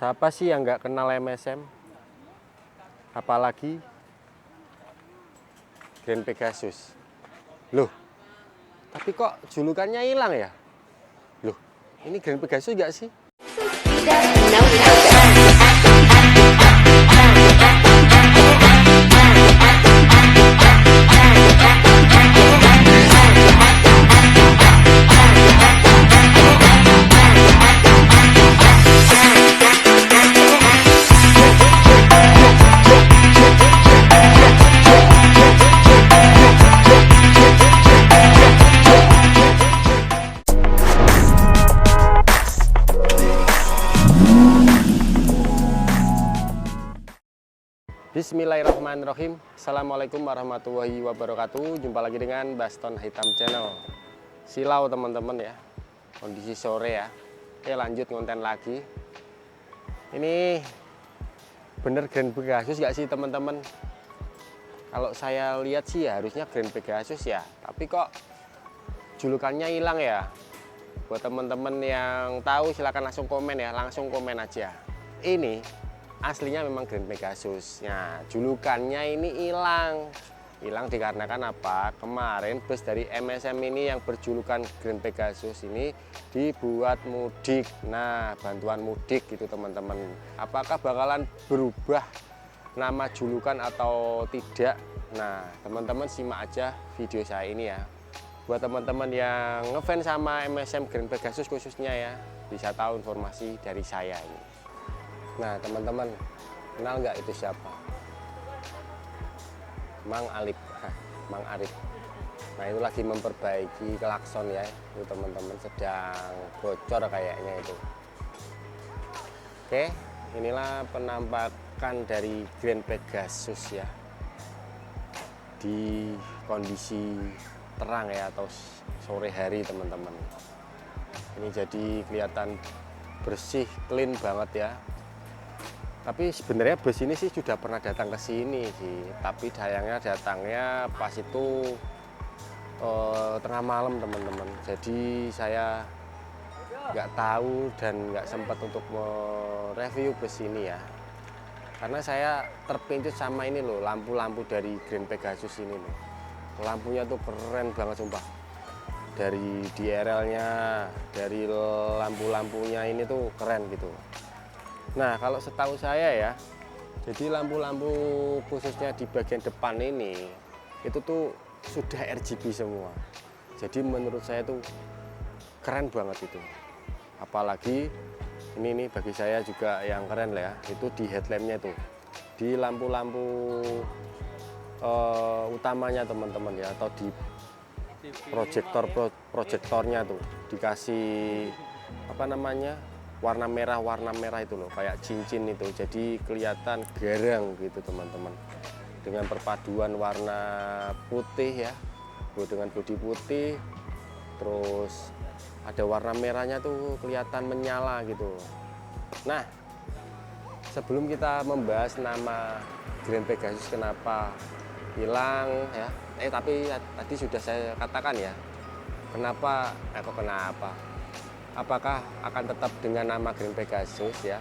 Siapa sih yang nggak kenal MSM? Apalagi Grand Pegasus. Loh, tapi kok julukannya hilang ya? Loh, ini Grand Pegasus nggak sih? Bismillahirrahmanirrahim. Assalamualaikum warahmatullahi wabarakatuh. Jumpa lagi dengan Baston Hitam Channel. Silau teman-teman ya. Kondisi sore ya. Oke, lanjut konten lagi. Ini bener Grand Pegasus gak sih teman-teman? Kalau saya lihat sih ya harusnya Grand Pegasus ya. Tapi kok julukannya hilang ya? Buat teman-teman yang tahu silahkan langsung komen ya. Langsung komen aja. Ini aslinya memang Grand Pegasus. Nah, julukannya ini hilang. Hilang dikarenakan apa? Kemarin bus dari MSM ini yang berjulukan Grand Pegasus ini dibuat mudik. Nah, bantuan mudik gitu teman-teman. Apakah bakalan berubah nama julukan atau tidak? Nah, teman-teman simak aja video saya ini ya. Buat teman-teman yang ngefans sama MSM Grand Pegasus khususnya ya, bisa tahu informasi dari saya ini. Nah teman-teman, kenal nggak itu siapa? Mang Alip, Mang Arif. Nah itu lagi memperbaiki klakson ya, itu teman-teman sedang bocor kayaknya itu. Oke, inilah penampakan dari Grand Pegasus ya, di kondisi terang ya atau sore hari teman-teman. Ini jadi kelihatan bersih, clean banget ya. Tapi sebenarnya bus ini sih sudah pernah datang ke sini sih, tapi sayangnya datangnya pas itu tengah malam teman-teman. Jadi saya nggak tahu dan nggak sempat untuk mereview bus ini ya, karena saya terpincut sama ini loh, lampu-lampu dari Grand Pegasus ini loh. Lampunya tuh keren banget sumpah. Dari DRL-nya, dari lampu-lampunya ini tuh keren gitu. Nah kalau setahu saya ya, jadi lampu-lampu khususnya di bagian depan ini itu tuh sudah RGB semua. Jadi menurut saya tuh keren banget itu. Apalagi ini nih bagi saya juga yang keren lah ya, itu di headlampnya tuh, di lampu-lampu utamanya teman-teman ya, atau di proyektornya tuh dikasih apa namanya, warna merah itu loh, kayak cincin itu, jadi kelihatan garang gitu teman-teman, dengan perpaduan warna putih ya, dengan bodi putih, terus ada warna merahnya tuh kelihatan menyala gitu. Nah sebelum kita membahas nama Grand Pegasus kenapa hilang ya, tapi tadi sudah saya katakan ya, kenapa apakah akan tetap dengan nama Grand Pegasus ya,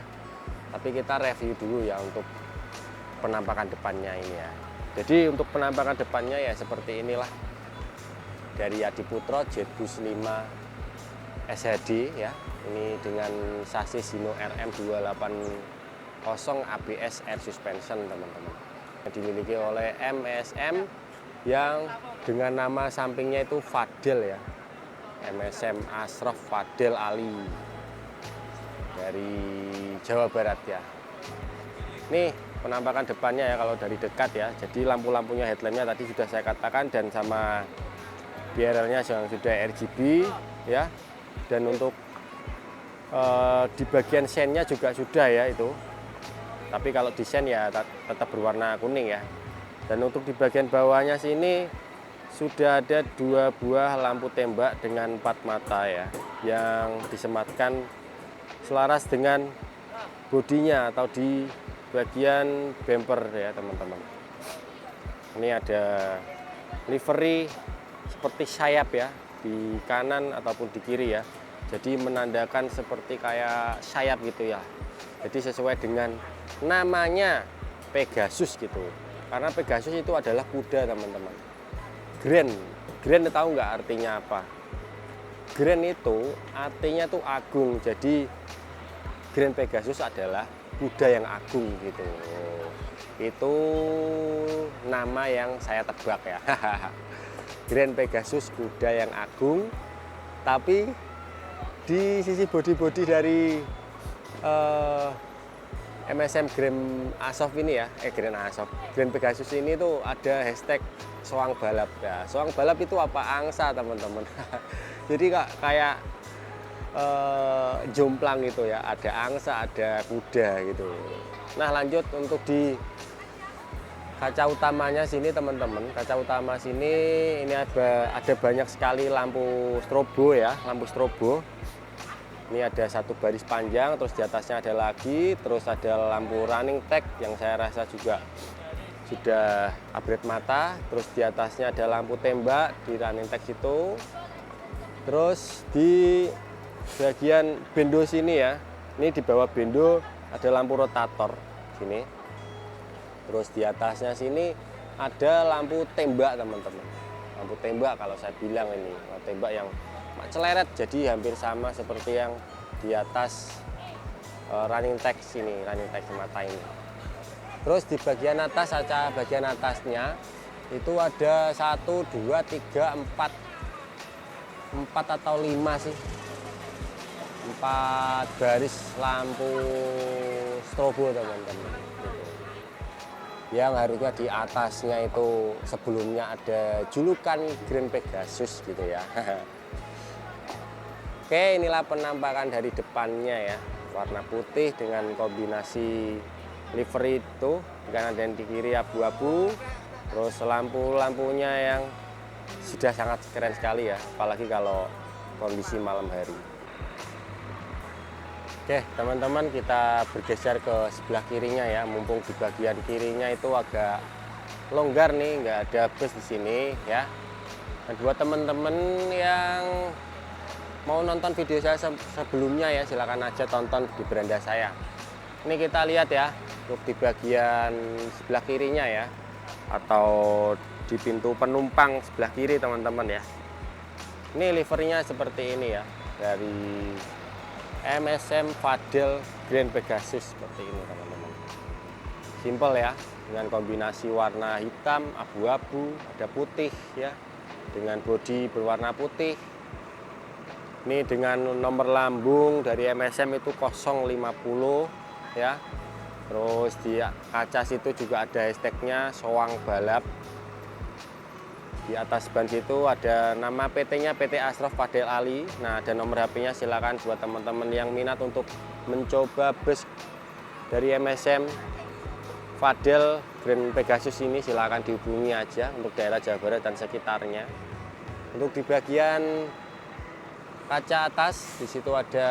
tapi kita review dulu ya untuk penampakan depannya ini ya. Jadi untuk penampakan depannya ya seperti inilah, dari Adiputro Jetbus 5 SHD ya, ini dengan sasis Hino RM280 ABS Air Suspension teman-teman, dimiliki oleh MSM yang dengan nama sampingnya itu Fadel ya, MSM Ashraf Fadel Ali dari Jawa Barat ya. Nih penampakan depannya ya kalau dari dekat ya. Jadi lampu-lampunya, headlampnya tadi sudah saya katakan, dan sama BRL-nya yang sudah RGB ya. Dan untuk di bagian sennya juga sudah ya itu. Tapi kalau di sen ya tetap berwarna kuning ya. Dan untuk di bagian bawahnya sini sudah ada 2 buah lampu tembak dengan 4 mata ya, yang disematkan selaras dengan bodinya atau di bagian bumper ya teman-teman. Ini ada livery seperti sayap ya, di kanan ataupun di kiri ya. jadi menandakan seperti kayak sayap gitu ya. Jadi sesuai dengan namanya Pegasus gitu, karena Pegasus itu adalah kuda teman-teman. Grand tahu nggak artinya apa? Grand itu artinya tuh agung, jadi Grand Pegasus adalah kuda yang agung gitu. Itu nama yang saya tebak ya. Grand Pegasus, kuda yang agung. Tapi di sisi body dari MSM Grand Asof ini ya, Grand Pegasus ini tuh ada hashtag soang balap ya. Soang balap itu apa? Angsa teman-teman. Jadi kayak jomplang gitu ya, ada angsa, ada kuda gitu. Nah lanjut untuk di kaca utamanya sini teman-teman. Kaca utama sini ini ada banyak sekali lampu strobo ya, lampu strobo. Ini ada satu baris panjang, terus di atasnya ada lagi, terus ada lampu running tag yang saya rasa juga sudah upgrade mata. Terus di atasnya ada lampu tembak di running tag itu. Terus di bagian bendo sini ya, ini di bawah bendo ada lampu rotator sini. Terus di atasnya sini ada lampu tembak teman-teman. Lampu tembak kalau saya bilang ini, lampu tembak yang celeret, jadi hampir sama seperti yang di atas running tag sini, running tag mata ini. Terus di bagian atas, kaca bagian atasnya itu ada 1, 2, 3, 4 atau 5 sih, 4 baris lampu strobo teman-teman. Yang harusnya di atasnya itu sebelumnya ada julukan Grand Pegasus gitu ya. Oke, inilah penampakan dari depannya ya, warna putih dengan kombinasi livery itu, di kanan dan di kiri abu-abu. Terus lampunya yang sudah sangat keren sekali ya, apalagi kalau kondisi malam hari. Oke teman-teman, kita bergeser ke sebelah kirinya ya, mumpung di bagian kirinya itu agak longgar nih, nggak ada bus di sini ya. Dan buat teman-teman yang mau nonton video saya sebelumnya ya, silakan aja tonton di beranda saya. Ini kita lihat ya, untuk di bagian sebelah kirinya ya, atau di pintu penumpang sebelah kiri teman-teman ya. Ini livernya seperti ini ya, dari MSM Fadel Grand Pegasus seperti ini teman-teman. Simple ya, dengan kombinasi warna hitam, abu-abu, ada putih ya, dengan bodi berwarna putih. Ini dengan nomor lambung dari MSM itu 050 ya. Terus di kaca situ juga ada hashtagnya soang balap. Di atas ban situ ada nama PT-nya, PT Ashraf Fadel Ali. Nah, ada nomor HP-nya, silakan buat teman-teman yang minat untuk mencoba bus dari MSM Fadel Grand Pegasus ini, silakan dihubungi aja untuk daerah Jawa Barat dan sekitarnya. Untuk di bagian kaca atas di situ ada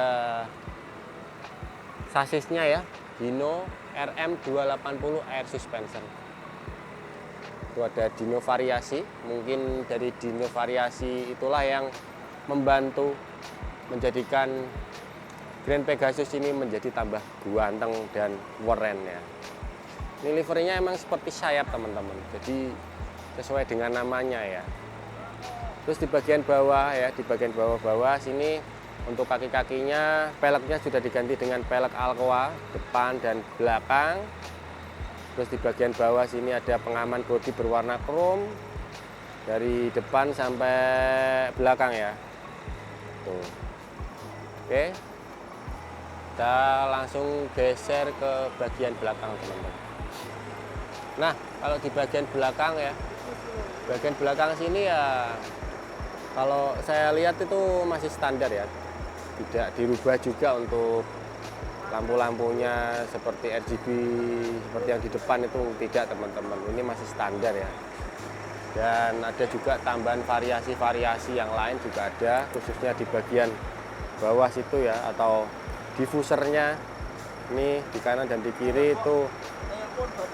sasisnya ya, Dino RM280 air suspension. Itu ada Dino variasi, mungkin dari Dino variasi itulah yang membantu menjadikan Grand Pegasus ini menjadi tambah ganteng dan keren ya. Ini livernya emang seperti sayap teman-teman, jadi sesuai dengan namanya ya. Terus di bagian bawah ya, di bagian bawah sini untuk kaki-kakinya peleknya sudah diganti dengan pelek Alcoa depan dan belakang. Terus di bagian bawah sini ada pengaman bodi berwarna krom dari depan sampai belakang ya. Tuh. Oke. Kita langsung geser ke bagian belakang teman-teman. Nah, kalau di bagian belakang ya, bagian belakang sini ya, kalau saya lihat itu masih standar ya, tidak dirubah juga untuk lampu-lampunya seperti RGB seperti yang di depan itu tidak teman-teman, ini masih standar ya. Dan ada juga tambahan variasi-variasi yang lain juga ada, khususnya di bagian bawah situ ya, atau diffusernya. Ini di kanan dan di kiri itu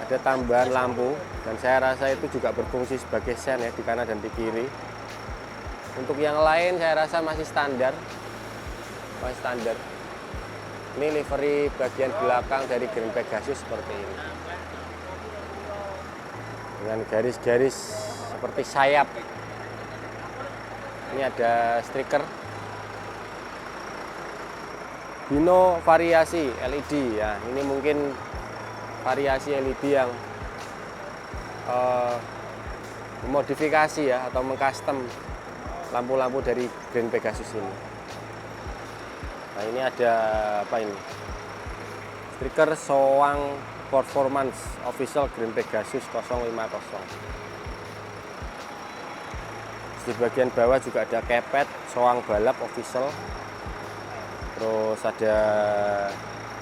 ada tambahan lampu, dan saya rasa itu juga berfungsi sebagai sen ya, di kanan dan di kiri. Untuk yang lain saya rasa masih standar. masih standar. Ini livery bagian belakang dari Grand Pegasus seperti ini, dengan garis-garis seperti sayap. Ini ada stiker Hino variasi LED ya. Ini mungkin variasi LED yang memodifikasi ya, atau mengcustom lampu-lampu dari Grand Pegasus ini. Nah, ini ada apa ini? Stiker Soang Performance Official Grand Pegasus 050. Di bagian bawah juga ada kepet Soang Balap Official. Terus ada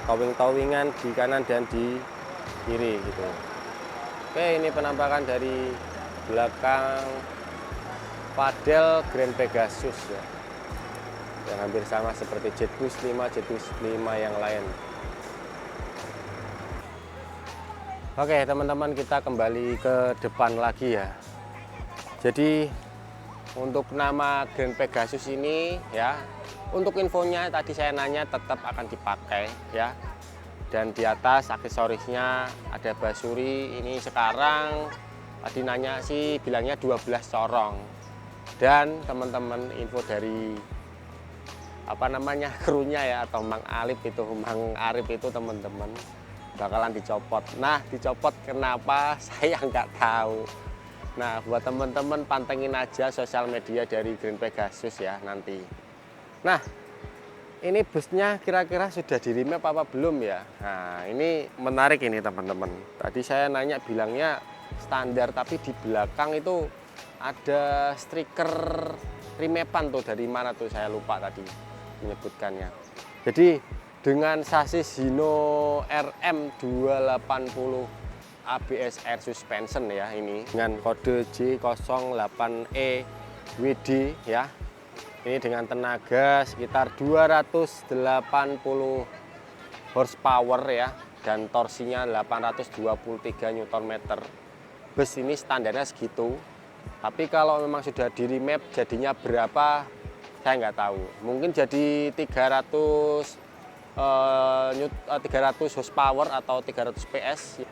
towing-towingan di kanan dan di kiri gitu. Oke, ini penampakan dari belakang Padel Grand Pegasus ya, yang hampir sama seperti Jet Boost 5, Jet Boost 5 yang lain. Oke teman-teman, kita kembali ke depan lagi ya. Jadi untuk nama Grand Pegasus ini ya, untuk infonya tadi saya nanya tetap akan dipakai ya. Dan di atas aksesorisnya ada basuri. Ini sekarang tadi nanya sih bilangnya 12 corong. Dan teman-teman info dari apa namanya krunya ya, atau Mang Arif itu teman-teman bakalan dicopot. Nah, dicopot kenapa saya nggak tahu. Nah, buat teman-teman pantengin aja sosial media dari Grand Pegasus ya nanti. Nah, ini busnya kira-kira sudah di remap apa belum ya? Nah, ini menarik ini teman-teman. Tadi saya nanya bilangnya standar, tapi di belakang itu ada stiker remapan tuh. Dari mana tuh saya lupa tadi menyebutkannya. Jadi dengan sasis Hino RM 280 ABS Air Suspension ya, ini dengan kode J08E WD ya. Ini dengan tenaga sekitar 280 horsepower ya, dan torsinya 823 Nm. Bus ini standarnya segitu. Tapi kalau memang sudah di remap jadinya berapa saya nggak tahu. Mungkin jadi 300 horsepower atau 300 PS.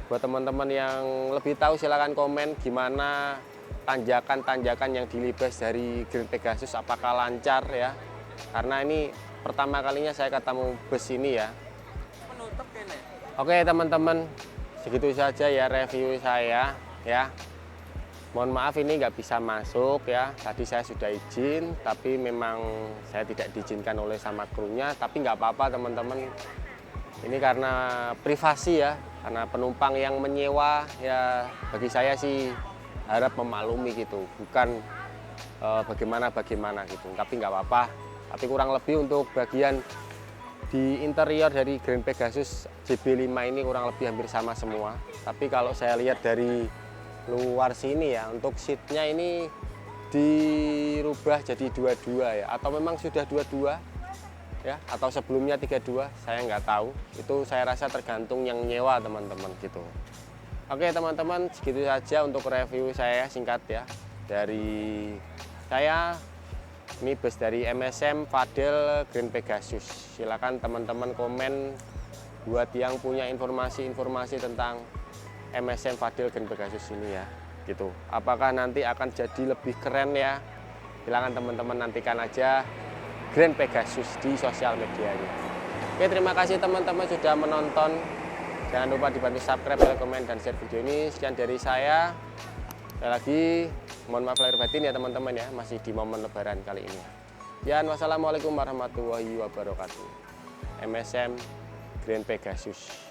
Buat teman-teman yang lebih tahu silahkan komen gimana tanjakan-tanjakan yang dilibas dari Grand Pegasus, apakah lancar ya. Karena ini pertama kalinya saya ketemu bus ini ya. Oke teman-teman, segitu saja ya review saya ya. Mohon maaf ini nggak bisa masuk ya. Tadi saya sudah izin, tapi memang saya tidak diizinkan oleh sama krunya. Tapi nggak apa-apa teman-teman. Ini karena privasi ya, karena penumpang yang menyewa ya, bagi saya sih harap memaklumi gitu, bukan bagaimana gitu. Tapi nggak apa-apa. Tapi kurang lebih untuk bagian di interior dari Grand Pegasus JB5 ini kurang lebih hampir sama semua. Tapi kalau saya lihat dari luar sini ya, untuk seatnya ini dirubah jadi 22 ya, atau memang sudah 22 ya, atau sebelumnya 32, saya nggak tahu. Itu saya rasa tergantung yang nyewa teman-teman gitu. Oke teman-teman, segitu saja untuk review saya singkat ya dari saya. Ini bus dari MSM Padel Grand Pegasus. Silakan teman-teman komen buat yang punya informasi-informasi tentang MSM Padel Grand Pegasus ini ya gitu. Apakah nanti akan jadi lebih keren ya? Silakan teman-teman nantikan aja Grand Pegasus di sosial medianya. Oke, terima kasih teman-teman sudah menonton. Jangan lupa dibantu subscribe, like, komen, dan share video ini. Sekian dari saya. Sekali lagi, mohon maaf lahir batin ya teman-teman ya, masih di momen lebaran kali ini. Dan wassalamualaikum warahmatullahi wabarakatuh. MSM Grand Pegasus.